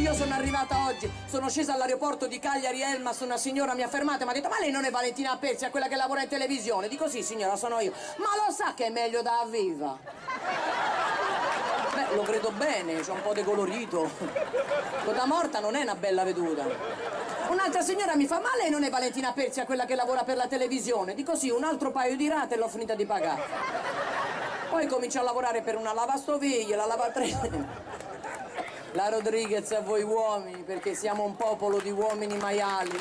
Io sono arrivata oggi, sono scesa all'aeroporto di Cagliari Elmas, una signora mi ha fermata e mi ha detto: ma lei non è Valentina Persia, quella che lavora in televisione? Dico: sì signora, sono io. Ma lo sa che è meglio da viva? Beh, lo credo bene, c'è un po' di colorito. Da morta non è una bella veduta. Un'altra signora mi fa: ma lei non è Valentina Persia, quella che lavora per la televisione? Dico: sì, un altro paio di rate e l'ho finita di pagare. Poi comincia a lavorare per una lavastoviglie, la lavatrice. La Rodriguez a voi uomini, perché siamo un popolo di uomini maiali.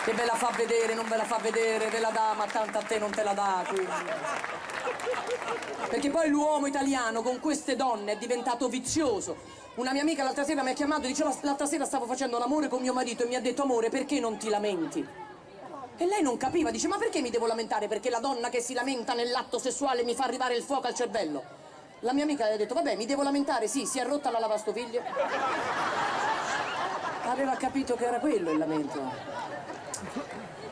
Che ve la fa vedere, non ve la fa vedere, ve la dà, ma tanto a te non te la dà, quindi. Perché poi l'uomo italiano con queste donne è diventato vizioso. Una mia amica l'altra sera mi ha chiamato e dice: l'altra sera stavo facendo l'amore con mio marito e mi ha detto: amore, perché non ti lamenti? E lei non capiva, dice: ma perché mi devo lamentare? Perché la donna che si lamenta nell'atto sessuale mi fa arrivare il fuoco al cervello. La mia amica le ha detto: vabbè, mi devo lamentare, sì, si è rotta la lavastoviglie. Aveva capito che era quello il lamento.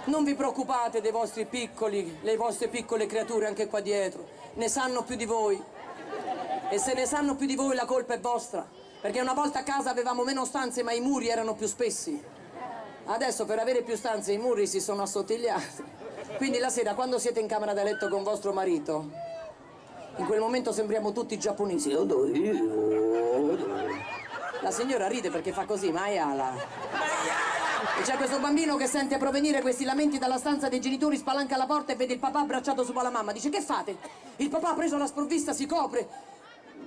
Non vi preoccupate dei vostri piccoli, le vostre piccole creature anche qua dietro, ne sanno più di voi. E se ne sanno più di voi la colpa è vostra, perché una volta a casa avevamo meno stanze ma i muri erano più spessi. Adesso per avere più stanze i muri si sono assottigliati. Quindi la sera quando siete in camera da letto con vostro marito, in quel momento sembriamo tutti giapponesi. La signora ride perché fa così, maiala. E c'è questo bambino che sente provenire questi lamenti dalla stanza dei genitori, spalanca la porta e vede il papà abbracciato su alla mamma. Dice: che fate? Il papà ha preso la sprovvista, si copre,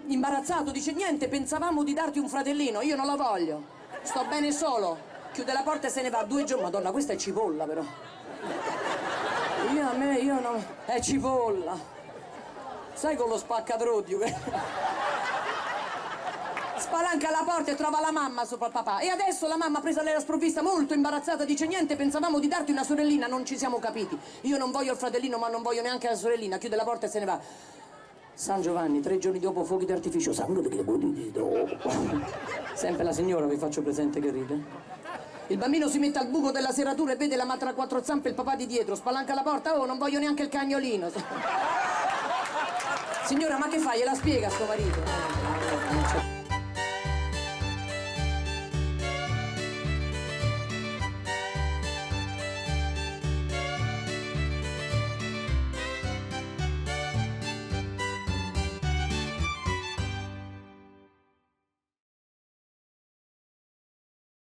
imbarazzato, dice: niente, pensavamo di darti un fratellino, io non lo voglio, sto bene solo. Chiude la porta e se ne va. 2 giorni, madonna, questa è cipolla però. Io no, è cipolla. Sai con lo spaccadrodio che... Spalanca la porta e trova la mamma sopra il papà. E adesso la mamma, presa lei la sprovvista, molto imbarazzata, dice: niente, pensavamo di darti una sorellina, non ci siamo capiti. Io non voglio il fratellino, ma non voglio neanche la sorellina. Chiude la porta e se ne va. San Giovanni, 3 giorni dopo, fuochi d'artificio. Sempre la signora, vi faccio presente che ride. Il bambino si mette al buco della serratura e vede la madre a 4 zampe e il papà di dietro. Spalanca la porta: oh, non voglio neanche il cagnolino. Signora, ma che fai? Gliela spiega a suo marito?